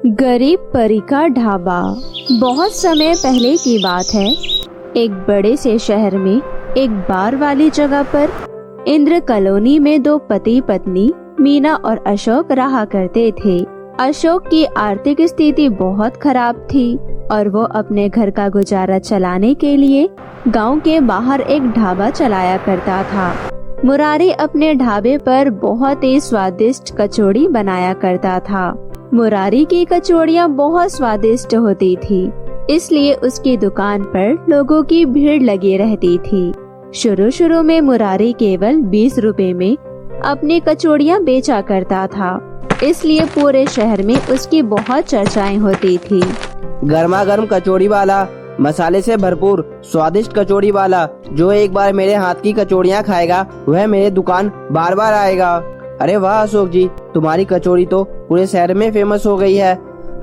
गरीब परी का ढाबा। बहुत समय पहले की बात है। एक बड़े से शहर में एक बार वाली जगह पर इंद्र कॉलोनी में दो पति पत्नी मीना और अशोक रहा करते थे। अशोक की आर्थिक स्थिति बहुत खराब थी और वो अपने घर का गुजारा चलाने के लिए गांव के बाहर एक ढाबा चलाया करता था। मुरारी अपने ढाबे पर बहुत ही स्वादिष्ट कचौड़ी बनाया करता था। मुरारी की कचौड़ियाँ बहुत स्वादिष्ट होती थी, इसलिए उसकी दुकान पर लोगों की भीड़ लगी रहती थी। शुरू में मुरारी केवल 20 रुपए में अपनी कचौड़ियाँ बेचा करता था, इसलिए पूरे शहर में उसकी बहुत चर्चाएं होती थी। गर्मा गर्म कचौड़ी वाला, मसाले से भरपूर स्वादिष्ट कचौड़ी वाला, जो एक बार मेरे हाथ की कचौड़ियाँ खाएगा वह मेरे दुकान बार बार आएगा। अरे वाह अशोक जी, तुम्हारी कचौड़ी तो पूरे शहर में फेमस हो गई है।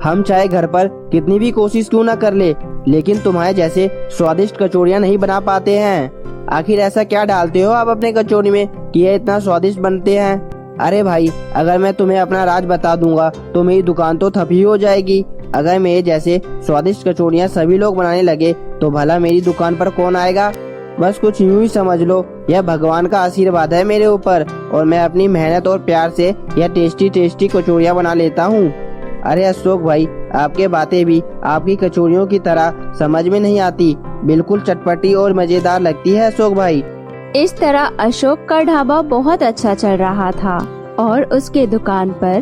हम चाहे घर पर कितनी भी कोशिश क्यों न कर ले, लेकिन तुम्हारे जैसे स्वादिष्ट कचौड़ियाँ नहीं बना पाते हैं। आखिर ऐसा क्या डालते हो आप अपने कचौड़ी में कि ये इतना स्वादिष्ट बनते हैं? अरे भाई, अगर मैं तुम्हें अपना राज बता दूंगा तो मेरी दुकान तो ठप ही हो जाएगी। अगर मेरे जैसे स्वादिष्ट कचौड़ियाँ सभी लोग बनाने लगे तो भला मेरी दुकान पर कौन आएगा? बस कुछ यूं ही समझ लो, यह भगवान का आशीर्वाद है मेरे ऊपर और मैं अपनी मेहनत और प्यार से यह टेस्टी कचौड़ियाँ बना लेता हूँ। अरे अशोक भाई, आपके बातें भी आपकी कचौड़ियों की तरह समझ में नहीं आती, बिल्कुल चटपटी और मजेदार लगती है अशोक भाई। इस तरह अशोक का ढाबा बहुत अच्छा चल रहा था और उसके दुकान पर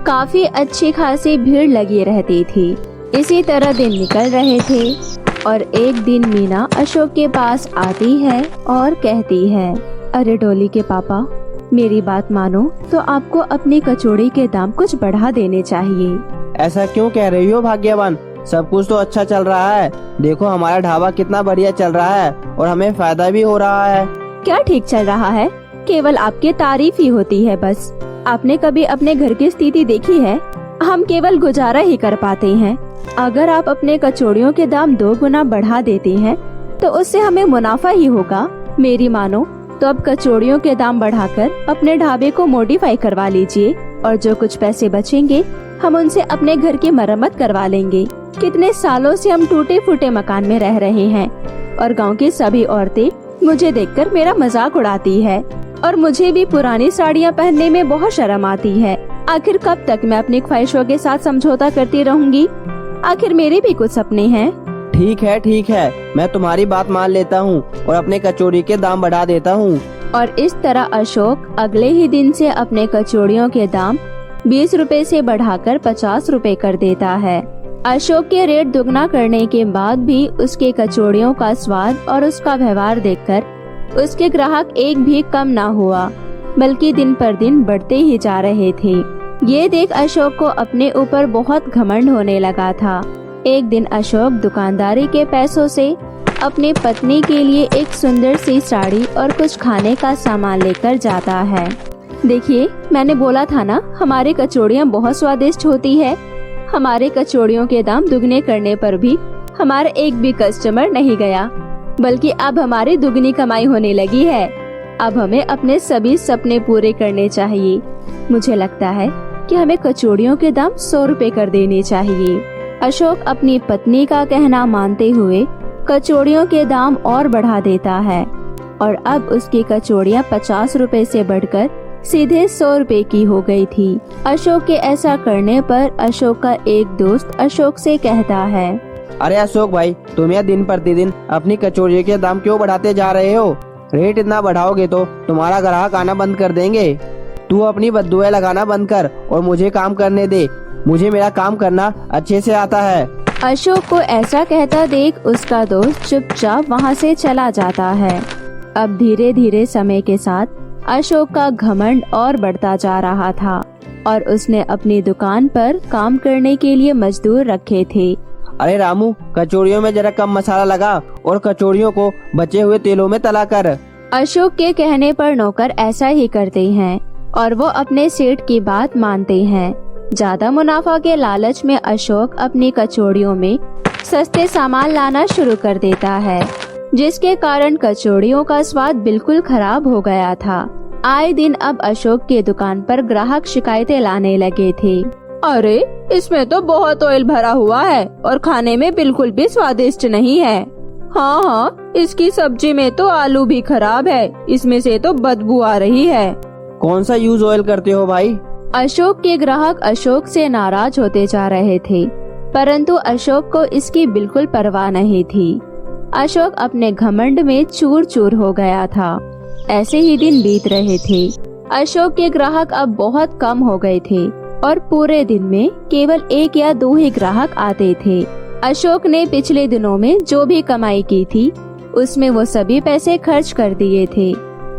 काफी अच्छी खासी भीड़ लगी रहती थी। इसी तरह दिन निकल रहे थे और एक दिन मीना अशोक के पास आती है और कहती है, अरे डोली के पापा, मेरी बात मानो तो आपको अपनी कचौड़ी के दाम कुछ बढ़ा देने चाहिए। ऐसा क्यों कह रही हो भाग्यवान? सब कुछ तो अच्छा चल रहा है। देखो हमारा ढाबा कितना बढ़िया चल रहा है और हमें फायदा भी हो रहा है। क्या ठीक चल रहा है? केवल आपकी तारीफ ही होती है बस। आपने कभी अपने घर की स्थिति देखी है? हम केवल गुजारा ही कर पाते हैं। अगर आप अपने कचौड़ियों के दाम 2 गुना बढ़ा देते हैं तो उससे हमें मुनाफा ही होगा। मेरी मानो तो अब कचौड़ियों के दाम बढ़ाकर अपने ढाबे को मॉडिफाई करवा लीजिए और जो कुछ पैसे बचेंगे हम उनसे अपने घर की मरम्मत करवा लेंगे। कितने सालों से हम टूटे फूटे मकान में रह रहे हैं और गांव की सभी औरतें मुझे देखकर मेरा मजाक उड़ाती है और मुझे भी पुरानी साड़ियाँ पहनने में बहुत शर्म आती है। आखिर कब तक मैं अपनी ख्वाहिशों के साथ समझौता करती रहूंगी? आखिर मेरे भी कुछ सपने हैं। ठीक है, मैं तुम्हारी बात मान लेता हूँ और अपने कचौड़ी के दाम बढ़ा देता हूँ। और इस तरह अशोक अगले ही दिन से अपने कचौड़ियों के दाम 20 रुपए से बढ़ाकर 50 रुपए कर देता है। अशोक के रेट दुगना करने के बाद भी उसके कचौड़ियों का स्वाद और उसका व्यवहार देखकर उसके ग्राहक एक भी कम ना हुआ, बल्कि दिन पर दिन बढ़ते ही जा रहे थे। ये देख अशोक को अपने ऊपर बहुत घमंड होने लगा था। एक दिन अशोक दुकानदारी के पैसों से अपनी पत्नी के लिए एक सुंदर सी साड़ी और कुछ खाने का सामान लेकर जाता है। देखिए, मैंने बोला था ना, हमारी कचौड़ियाँ बहुत स्वादिष्ट होती है। हमारे कचौड़ियों के दाम दुगने करने पर भी हमारा एक भी कस्टमर नहीं गया, बल्कि अब हमारी दुगनी कमाई होने लगी है। अब हमें अपने सभी सपने पूरे करने चाहिए। मुझे लगता है कि हमें कचौड़ियों के दाम 100 रुपए कर देने चाहिए। अशोक अपनी पत्नी का कहना मानते हुए कचौड़ियों के दाम और बढ़ा देता है और अब उसकी कचौड़ियाँ 50 रुपए से बढ़कर सीधे 100 रुपए की हो गई थी। अशोक के ऐसा करने पर अशोक का एक दोस्त अशोक से कहता है, अरे अशोक भाई, तुम यह दिन प्रतिदिन अपनी कचौड़ी के दाम क्यों बढ़ाते जा रहे हो? रेट इतना बढ़ाओगे तो तुम्हारा ग्राहक आना बंद कर देंगे। तू अपनी बद्दुआएं लगाना बंद कर और मुझे काम करने दे। मुझे मेरा काम करना अच्छे से आता है। अशोक को ऐसा कहता देख उसका दोस्त चुपचाप वहाँ से चला जाता है। अब धीरे धीरे समय के साथ अशोक का घमंड और बढ़ता जा रहा था और उसने अपनी दुकान पर काम करने के लिए मजदूर रखे थे। अरे रामू, कचौड़ियों में जरा कम मसाला लगा और कचौड़ियों को बचे हुए तेलों में तला कर। अशोक के कहने पर नौकर ऐसा ही करते हैं और वो अपने सेठ की बात मानते हैं। ज्यादा मुनाफा के लालच में अशोक अपनी कचौड़ियों में सस्ते सामान लाना शुरू कर देता है, जिसके कारण कचौड़ियों का स्वाद बिल्कुल खराब हो गया था। आए दिन अब अशोक के दुकान पर ग्राहक शिकायतें लाने लगे थे। अरे इसमें तो बहुत ऑयल भरा हुआ है और खाने में बिल्कुल भी स्वादिष्ट नहीं है। हाँ हाँ, इसकी सब्जी में तो आलू भी खराब है, इसमें से तो बदबू आ रही है। कौन सा यूज ऑयल करते हो भाई? अशोक के ग्राहक अशोक से नाराज होते जा रहे थे, परंतु अशोक को इसकी बिल्कुल परवाह नहीं थी। अशोक अपने घमंड में चूर चूर हो गया था। ऐसे ही दिन बीत रहे थे। अशोक के ग्राहक अब बहुत कम हो गए थे और पूरे दिन में केवल 1 या 2 ही ग्राहक आते थे। अशोक ने पिछले दिनों में जो भी कमाई की थी उसमें वो सभी पैसे खर्च कर दिए थे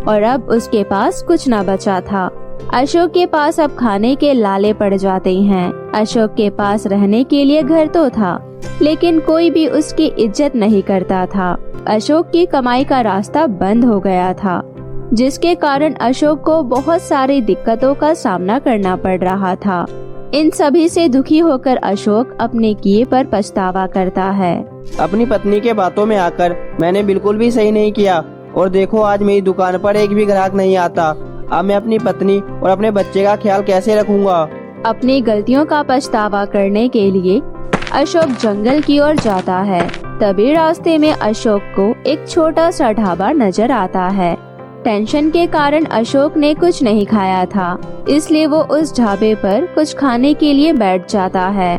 और अब उसके पास कुछ न बचा था। अशोक के पास अब खाने के लाले पड़ जाते हैं। अशोक के पास रहने के लिए घर तो था, लेकिन कोई भी उसकी इज्जत नहीं करता था। अशोक की कमाई का रास्ता बंद हो गया था, जिसके कारण अशोक को बहुत सारी दिक्कतों का सामना करना पड़ रहा था। इन सभी से दुखी होकर अशोक अपने किए पर पछतावा करता है। अपनी पत्नी के बातों में आकर मैंने बिल्कुल भी सही नहीं किया और देखो आज मेरी दुकान पर एक भी ग्राहक नहीं आता। अब मैं अपनी पत्नी और अपने बच्चे का ख्याल कैसे रखूंगा? अपनी गलतियों का पछतावा करने के लिए अशोक जंगल की ओर जाता है। तभी रास्ते में अशोक को एक छोटा सा ढाबा नजर आता है। टेंशन के कारण अशोक ने कुछ नहीं खाया था, इसलिए वो उस ढाबे पर कुछ खाने के लिए बैठ जाता है।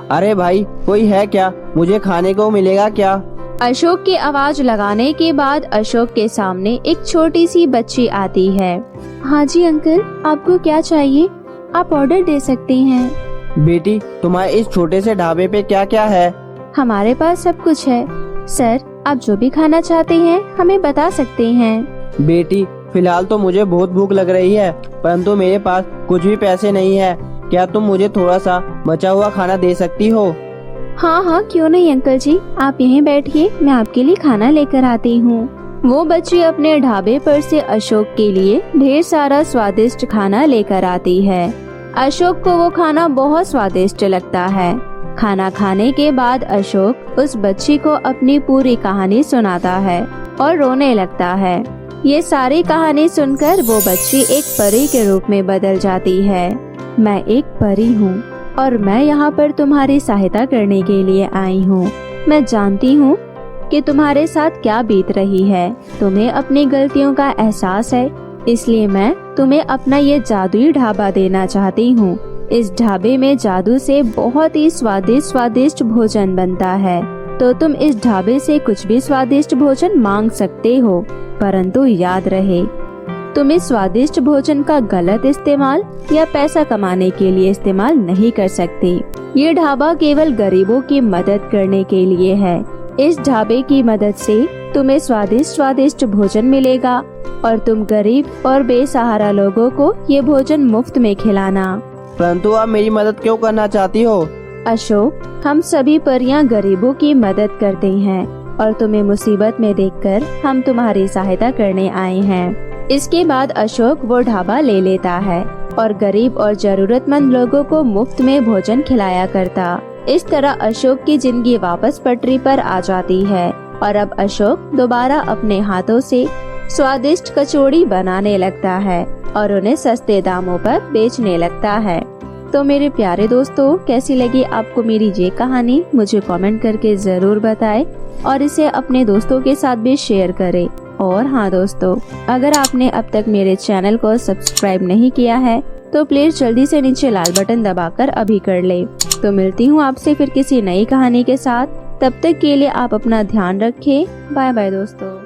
अरे भाई, कोई है क्या? मुझे खाने को मिलेगा क्या? अशोक की आवाज लगाने के बाद अशोक के सामने एक छोटी सी बच्ची आती है। हाँ जी अंकल, आपको क्या चाहिए? आप ऑर्डर दे सकते हैं। बेटी, तुम्हारे इस छोटे से ढाबे पे क्या क्या है? हमारे पास सब कुछ है सर, आप जो भी खाना चाहते हैं हमें बता सकते हैं। बेटी, फिलहाल तो मुझे बहुत भूख लग रही है, परंतु मेरे पास कुछ भी पैसे नहीं है। क्या तुम मुझे थोड़ा सा बचा हुआ खाना दे सकती हो? हाँ हाँ, क्यों नहीं अंकल जी, आप यहीं बैठिए, मैं आपके लिए खाना लेकर आती हूँ। वो बच्ची अपने ढाबे पर से अशोक के लिए ढेर सारा स्वादिष्ट खाना लेकर आती है। अशोक को वो खाना बहुत स्वादिष्ट लगता है। खाना खाने के बाद अशोक उस बच्ची को अपनी पूरी कहानी सुनाता है और रोने लगता है। ये सारी कहानी सुनकर वो बच्ची एक परी के रूप में बदल जाती है। मैं एक परी हूँ और मैं यहाँ पर तुम्हारी सहायता करने के लिए आई हूँ। मैं जानती हूँ कि तुम्हारे साथ क्या बीत रही है। तुम्हें अपनी गलतियों का एहसास है, इसलिए मैं तुम्हें अपना ये जादुई ढाबा देना चाहती हूँ। इस ढाबे में जादू से बहुत ही स्वादिष्ट भोजन बनता है, तो तुम इस ढाबे से कुछ भी स्वादिष्ट भोजन मांग सकते हो, परंतु याद रहे तुम इस स्वादिष्ट भोजन का गलत इस्तेमाल या पैसा कमाने के लिए इस्तेमाल नहीं कर सकते। ये ढाबा केवल गरीबों की मदद करने के लिए है। इस ढाबे की मदद से तुम्हें स्वादिष्ट भोजन मिलेगा और तुम गरीब और बेसहारा लोगों को ये भोजन मुफ्त में खिलाना। परंतु आप मेरी मदद क्यों करना चाहती हो? अशोक, हम सभी परियां गरीबों की मदद करते हैं और तुम्हें मुसीबत में देखकर हम तुम्हारी सहायता करने आए हैं। इसके बाद अशोक वो ढाबा ले लेता है और गरीब और जरूरतमंद लोगों को मुफ्त में भोजन खिलाया करता। इस तरह अशोक की जिंदगी वापस पटरी पर आ जाती है और अब अशोक दोबारा अपने हाथों से स्वादिष्ट कचौड़ी बनाने लगता है और उन्हें सस्ते दामों पर बेचने लगता है। तो मेरे प्यारे दोस्तों, कैसी लगी आपको मेरी ये कहानी? मुझे कमेंट करके जरूर बताएं और इसे अपने दोस्तों के साथ भी शेयर करें। और हाँ दोस्तों, अगर आपने अब तक मेरे चैनल को सब्सक्राइब नहीं किया है तो प्लीज जल्दी से नीचे लाल बटन दबाकर अभी कर ले। तो मिलती हूँ आपसे फिर किसी नई कहानी के साथ। तब तक के लिए आप अपना ध्यान रखें। बाय बाय दोस्तों।